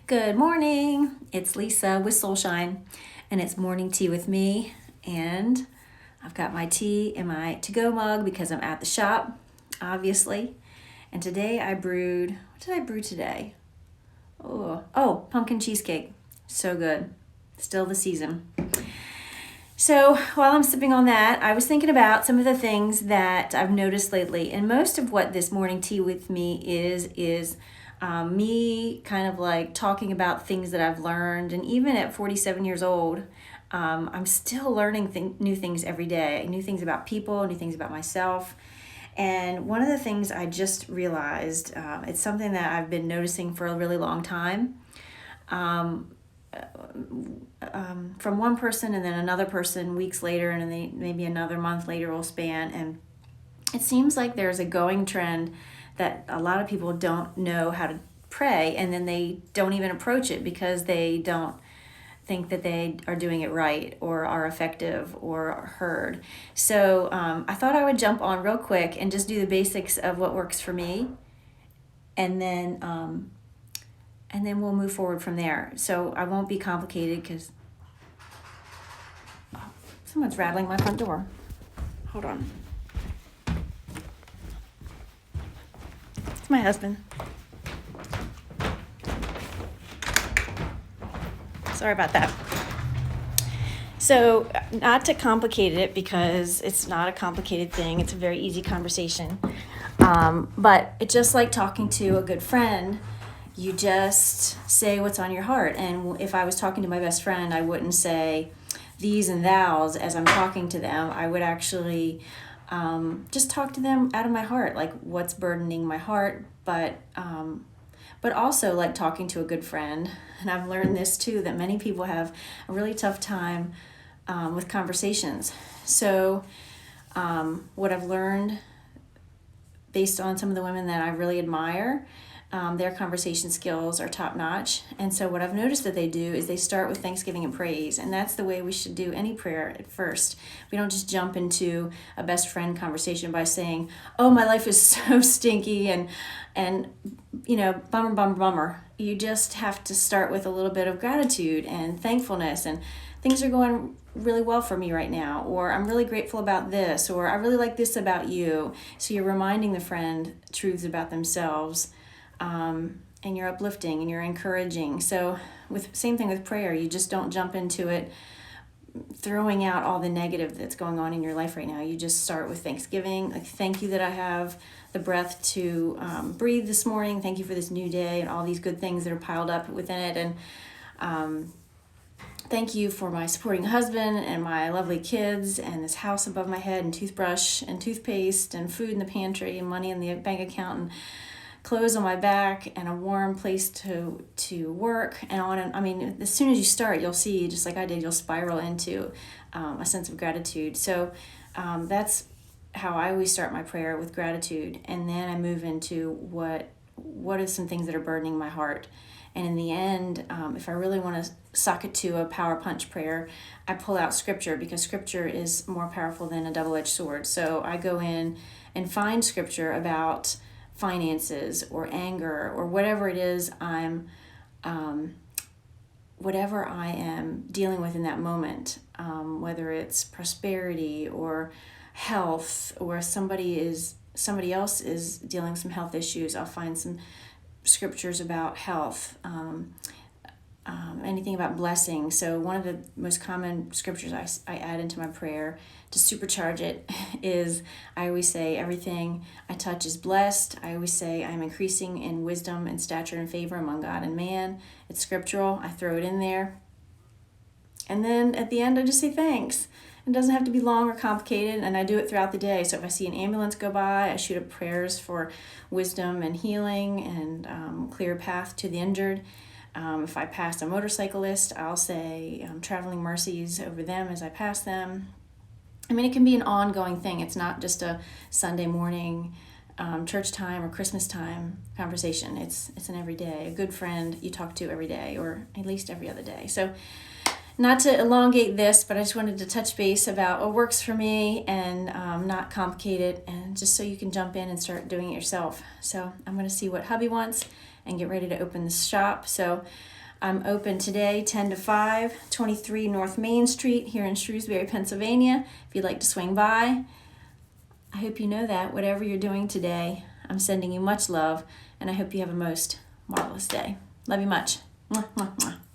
Good morning. It's Lisa with Soulshine, and it's morning tea with me. And I've got my tea in my to-go mug because I'm at the shop, obviously. And today I brewed, what did I brew today? Oh, pumpkin cheesecake. So good. Still the season. So while I'm sipping on that, I was thinking about some of the things that I've noticed lately. And most of what this morning tea with me is me kind of like talking about things that I've learned. And even at 47 years old, I'm still learning new things every day, new things about people, new things about myself. And one of the things I just realized, it's something that I've been noticing for a really long time. From one person and then another person weeks later, and then maybe another month later will span. And it seems like there's a going trend that a lot of people don't know how to pray, and then they don't even approach it because they don't think that they are doing it right or are effective or are heard. So I thought I would jump on real quick and just do the basics of what works for me, and then we'll move forward from there. So I won't be complicated because someone's rattling my front door. Hold on. It's my husband. Sorry about that. So not to complicate it, because it's not a complicated thing. It's a very easy conversation. But it's just like talking to a good friend. You just say what's on your heart. And if I was talking to my best friend, I wouldn't say these and thous as I'm talking to them. I would actually just talk to them out of my heart, like what's burdening my heart, but also like talking to a good friend. And I've learned this too, that many people have a really tough time with conversations. So what I've learned based on some of the women that I really admire, their conversation skills are top notch. And so what I've noticed that they do is they start with thanksgiving and praise. And that's the way we should do any prayer at first. We don't just jump into a best friend conversation by saying, oh, my life is so stinky and bummer. You just have to start with a little bit of gratitude and thankfulness, and things are going really well for me right now, or I'm really grateful about this, or I really like this about you. So you're reminding the friend truths about themselves, and you're uplifting and you're encouraging. So same thing with prayer. You just don't jump into it throwing out all the negative that's going on in your life right now. You just start with thanksgiving. Like, thank you that I have the breath to breathe this morning. Thank you for this new day and all these good things that are piled up within it. And thank you for my supporting husband and my lovely kids and this house above my head and toothbrush and toothpaste and food in the pantry and money in the bank account and clothes on my back and a warm place to work and on. And I mean, as soon as you start, you'll see, just like I did, you'll spiral into a sense of gratitude. So that's how I always start my prayer, with gratitude. And then I move into what are some things that are burdening my heart. And in the end, if I really want to suck it to a power punch prayer, I pull out scripture, because scripture is more powerful than a double-edged sword. So I go in and find scripture about finances or anger or whatever it is whatever I am dealing with in that moment, whether it's prosperity or health, or somebody else is dealing with some health issues. I'll find some scriptures about health, anything about blessing. So one of the most common scriptures I add into my prayer to supercharge it is, I always say, everything I touch is blessed. I always say I'm increasing in wisdom and stature and favor among God and man. It's scriptural. I throw it in there. And then at the end, I just say thanks. It doesn't have to be long or complicated, and I do it throughout the day. So if I see an ambulance go by, I shoot up prayers for wisdom and healing and clear path to the injured. If I pass a motorcyclist, I'll say traveling mercies over them as I pass them. I mean, it can be an ongoing thing. It's not just a Sunday morning, church time or Christmas time conversation. It's an everyday, a good friend you talk to every day, or at least every other day. So not to elongate this, but I just wanted to touch base about what works for me and not complicate it, and just so you can jump in and start doing it yourself. So I'm going to see what hubby wants, and get ready to open the shop. So I'm open today 10 to 5, 23 North Main Street here in Shrewsbury, Pennsylvania. If you'd like to swing by, I hope you know that whatever you're doing today, I'm sending you much love, and I hope you have a most marvelous day. Love you much. Mwah, mwah, mwah.